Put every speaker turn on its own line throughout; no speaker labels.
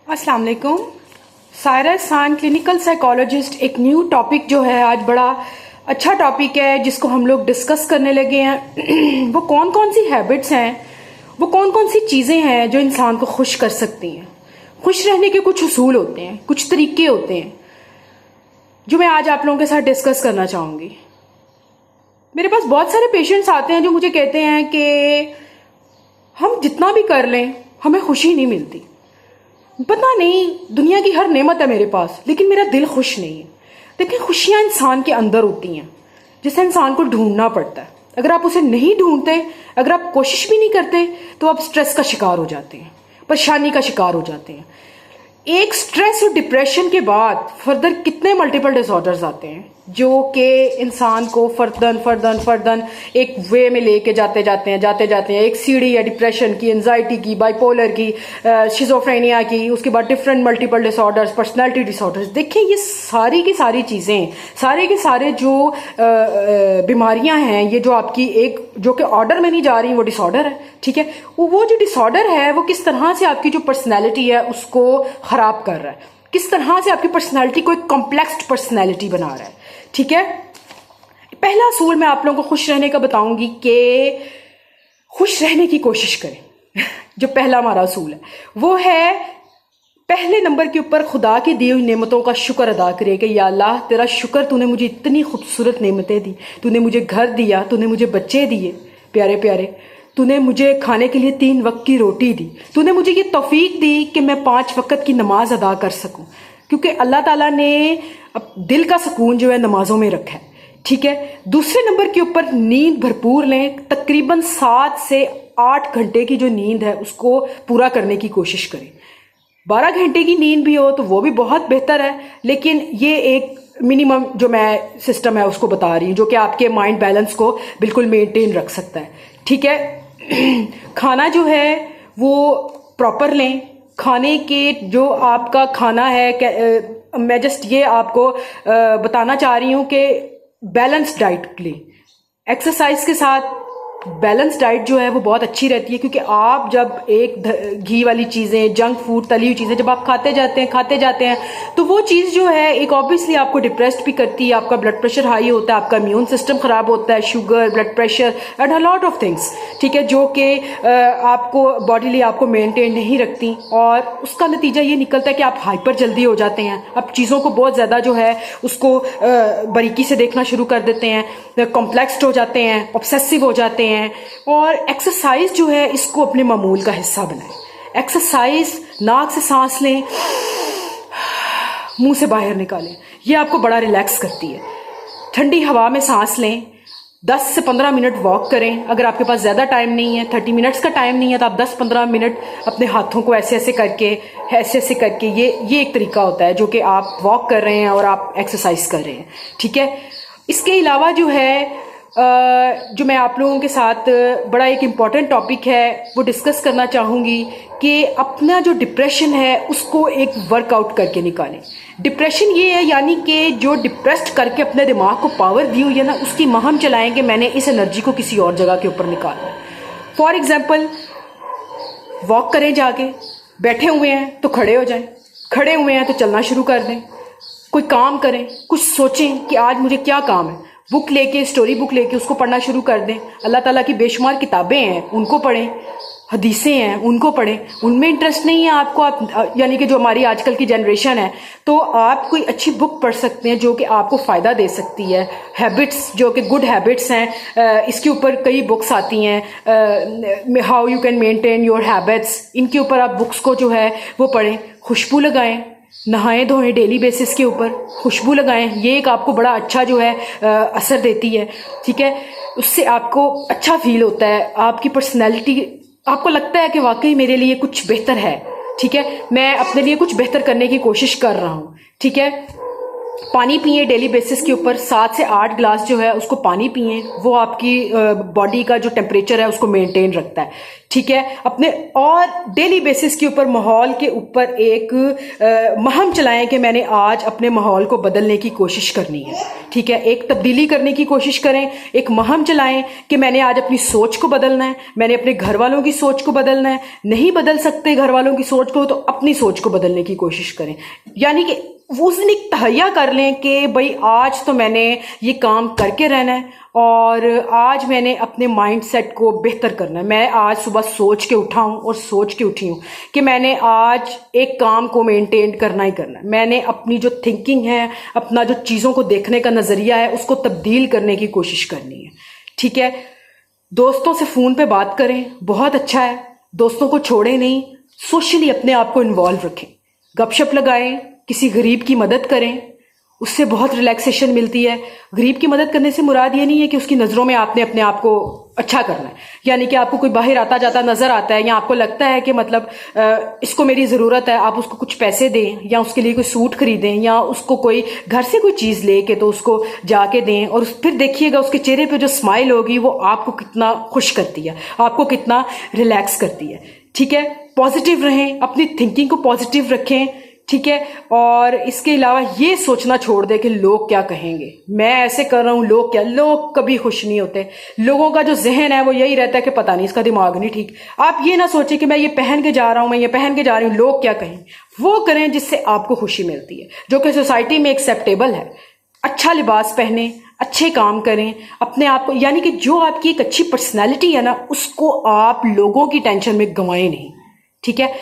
अस्सलाम वालेकुम। सायरा एहसान क्लिनिकल साइकोलॉजिस्ट एक न्यू टॉपिक जो है आज बड़ा अच्छा टॉपिक है जिसको हम लोग डिस्कस करने लगे हैं। वो कौन कौन सी हैबिट्स हैं, वो कौन कौन सी चीज़ें हैं जो इंसान को खुश कर सकती हैं। खुश रहने के कुछ उसूल होते हैं, कुछ तरीके होते हैं जो मैं आज आप लोगों के साथ डिस्कस करना चाहूँगी। मेरे पास बहुत सारे पेशेंट्स आते हैं जो मुझे कहते हैं कि हम जितना भी कर लें हमें खुशी नहीं मिलती। पता नहीं, दुनिया की हर नेमत है मेरे पास लेकिन मेरा दिल खुश नहीं है। देखिए, खुशियां इंसान के अंदर होती हैं जिसे इंसान को ढूंढना पड़ता है। अगर आप उसे नहीं ढूंढते, अगर आप कोशिश भी नहीं करते तो आप स्ट्रेस का शिकार हो जाते हैं, परेशानी का शिकार हो जाते हैं। एक स्ट्रेस और डिप्रेशन के बाद फर्दर कितने मल्टीपल डिसऑर्डर्स आते हैं जो कि इंसान को फर्दन एक वे में लेके जाते जाते हैं। एक सीढ़ी है डिप्रेशन की, एंजाइटी की, बाइपोलर की, शिजोफ्रेनिया की, उसके बाद different multiple disorders, personality disorders. देखिए, ये सारी की सारी चीज़ें, सारे के सारे जो बीमारियां हैं, ये जो आपकी एक जो कि ऑर्डर में नहीं जा रही वो डिसऑर्डर है। ठीक है, वो जो डिसऑर्डर है वो किस तरह से आपकी जो पर्सनैलिटी है उसको खराब कर रहा है, किस तरह से आपकी पर्सनैलिटी को एक कॉम्प्लेक्स पर्सनैलिटी बना रहा है। ठीक है, पहला असूल मैं आप लोगों को खुश रहने का बताऊंगी कि खुश रहने की कोशिश करें। जो पहला हमारा असूल है वो है, पहले नंबर के ऊपर खुदा की दी हुई नेमतों का शुक्र अदा करें कि या अल्लाह, तेरा शुक्र, तूने मुझे इतनी खूबसूरत नेमतें दी, तूने मुझे घर दिया, तूने मुझे बच्चे दिए प्यारे प्यारे, तूने मुझे खाने के लिए 3 वक्त की रोटी दी, तूने मुझे ये तौफीक दी कि मैं 5 वक्त की नमाज अदा कर सकूं, क्योंकि अल्लाह ताला ने अब दिल का सुकून जो है नमाजों में रखा है। ठीक है, दूसरे नंबर के ऊपर नींद भरपूर लें। तकरीबन 7 से 8 घंटे की जो नींद है उसको पूरा करने की कोशिश करें। 12 घंटे की नींद भी हो तो वो भी बहुत बेहतर है, लेकिन ये एक मिनिमम जो मैं सिस्टम है उसको बता रही हूँ जो कि आपके माइंड बैलेंस को बिल्कुल मेंटेन रख सकता है। ठीक है, खाना जो है वो प्रॉपर लें। खाने के जो आपका खाना है, मैं जस्ट ये आपको बताना चाह रही हूँ कि बैलेंस डाइट लें। एक्सरसाइज के साथ बैलेंस डाइट जो है वो बहुत अच्छी रहती है, क्योंकि आप जब एक घी वाली चीज़ें, जंक फूड, तली हुई चीज़ें जब आप खाते जाते हैं तो वो चीज़ जो है एक ऑब्वियसली आपको डिप्रेस्ड भी करती है, आपका ब्लड प्रेशर हाई होता है, आपका इम्यून सिस्टम ख़राब होता है, sugar, blood pressure and a lot of things. ठीक है, जो कि आपको बॉडीली आपको मेनटेन नहीं रखती, और उसका नतीजा ये निकलता है कि आप हाइपर जल्दी हो जाते हैं। आप चीज़ों को बहुत ज़्यादा जो है उसको बारीकी से देखना शुरू कर देते हैं, कॉम्प्लेक्स्ड हो जाते हैं, ऑब्सेसिव हो जाते हैं। और एक्सरसाइज जो है इसको अपने मामूल का हिस्सा बनाएं। एक्सरसाइज, नाक से सांस लें, मुंह से बाहर निकालें, ये आपको बड़ा रिलैक्स करती है। ठंडी हवा में सांस लें, 10 से 15 मिनट वॉक करें। अगर आपके पास ज़्यादा टाइम नहीं है, 30 मिनट्स का टाइम नहीं है, तो आप 10-15 मिनट अपने हाथों को ऐसे ऐसे करके ये एक तरीका होता है जो कि आप वॉक कर रहे हैं और आप एक्सरसाइज कर रहे हैं। ठीक है, इसके अलावा जो है जो मैं आप लोगों के साथ बड़ा एक इम्पॉर्टेंट टॉपिक है वो डिस्कस करना चाहूँगी कि अपना जो डिप्रेशन है उसको एक वर्कआउट करके निकालें। डिप्रेशन ये है, यानी कि जो डिप्रेस्ड करके अपने दिमाग को पावर दी हुई है ना, उसकी महम चलाएं कि मैंने इस एनर्जी को किसी और जगह के ऊपर निकालना है। फॉर एग्जाम्पल, वॉक करें, जाके बैठे हुए हैं तो खड़े हो जाएं, खड़े हुए हैं तो चलना शुरू कर दें, कोई काम करें, कुछ सोचें कि आज मुझे क्या काम है, बुक लेके, स्टोरी बुक लेके उसको पढ़ना शुरू कर दें। अल्लाह ताला की बेशुमार किताबें हैं उनको पढ़ें, हदीसें हैं उनको पढ़ें। उनमें इंटरेस्ट नहीं है आपको, आप यानी कि जो हमारी आजकल की जनरेशन है, तो आप कोई अच्छी बुक पढ़ सकते हैं जो कि आपको फ़ायदा दे सकती है। हैबिट्स जो कि गुड हैबिट्स हैं, इसके ऊपर कई बुक्स आती हैं, how you can maintain your habits, इनके ऊपर आप बुक्स को जो है वो पढ़ें। खुशबू लगाएं, नहाएं धोएं, डेली बेसिस के ऊपर खुशबू लगाएं, ये एक आपको बड़ा अच्छा जो है असर देती है। ठीक है, उससे आपको अच्छा फील होता है, आपकी पर्सनैलिटी, आपको लगता है कि वाकई मेरे लिए कुछ बेहतर है। ठीक है, मैं अपने लिए कुछ बेहतर करने की कोशिश कर रहा हूँ। ठीक है, पानी पिए डेली बेसिस के ऊपर, 7 से 8 ग्लास जो है उसको पानी पिए। वो आपकी बॉडी का जो टेम्परेचर है उसको मेंटेन रखता है, ठीक है। अपने और डेली बेसिस के ऊपर माहौल के ऊपर एक मुहिम चलाएं कि मैंने आज अपने माहौल को बदलने की कोशिश करनी है, ठीक है। एक तब्दीली करने की कोशिश करें, एक मुहिम चलाएं कि मैंने आज अपनी सोच को बदलना है, मैंने अपने घर वालों की सोच को बदलना है। नहीं बदल सकते घर वालों की सोच को तो अपनी सोच को बदलने की कोशिश करें, यानी कि उस दिन एक तहैया कर लें कि भाई आज तो मैंने ये काम करके रहना है और आज मैंने अपने माइंडसेट को बेहतर करना है। मैं आज सुबह सोच के उठा हूँ और सोच के उठी हूँ कि मैंने आज एक काम को मेंटेन करना ही करना है। मैंने अपनी जो थिंकिंग है, अपना जो चीज़ों को देखने का नज़रिया है, उसको तब्दील करने की कोशिश करनी है, ठीक है। दोस्तों से फ़ोन पे बात करें, बहुत अच्छा है। दोस्तों को छोड़ें नहीं, सोशली अपने आप को इन्वॉल्व रखें, गपशप लगाएं, किसी गरीब की मदद करें, उससे बहुत रिलैक्सेशन मिलती है। गरीब की मदद करने से मुराद ये नहीं है कि उसकी नज़रों में आपने अपने आप को अच्छा करना है, यानी कि आपको कोई बाहर आता जाता नज़र आता है या आपको लगता है कि मतलब इसको मेरी ज़रूरत है, आप उसको कुछ पैसे दें या उसके लिए कोई सूट खरीदें या उसको कोई घर से कोई चीज़ ले के तो उसको जाके दें और फिर देखिएगा उसके चेहरे पे जो स्माइल होगी वो आपको कितना खुश करती है, आपको कितना रिलैक्स करती है, ठीक है। पॉजिटिव रहें, अपनी थिंकिंग को पॉजिटिव रखें, ठीक है। और इसके अलावा ये सोचना छोड़ दे कि लोग क्या कहेंगे, मैं ऐसे कर रहा हूँ लोग क्या, लोग कभी खुश नहीं होते। लोगों का जो जहन है वो यही रहता है कि पता नहीं इसका दिमाग नहीं ठीक। आप ये ना सोचें कि मैं ये पहन के जा रहा हूँ, मैं ये पहन के जा रही हूँ, लोग क्या कहें। वो करें जिससे आपको खुशी मिलती है, जो कि सोसाइटी में एक्सेप्टेबल है। अच्छा लिबास पहने, अच्छे काम करें, अपने आप को, यानी कि जो आपकी एक अच्छी पर्सनैलिटी है ना, उसको आप लोगों की टेंशन में गंवाएं नहीं, ठीक है।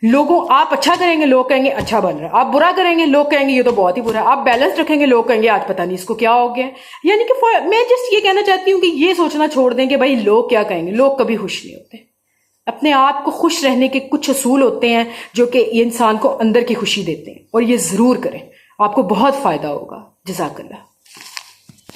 लोगों, आप अच्छा करेंगे लोग कहेंगे अच्छा बन रहा है, आप बुरा करेंगे लोग कहेंगे ये तो बहुत ही बुरा है, आप बैलेंस रखेंगे लोग कहेंगे आज पता नहीं इसको क्या हो गया। यानी कि मैं जस्ट ये कहना चाहती हूँ कि ये सोचना छोड़ दें कि भाई लोग क्या कहेंगे, लोग कभी खुश नहीं होते। अपने आप को खुश रहने के कुछ असूल होते हैं जो कि इंसान को अंदर की खुशी देते हैं और ये जरूर करें, आपको बहुत फायदा होगा। जज़ाकल्लाह।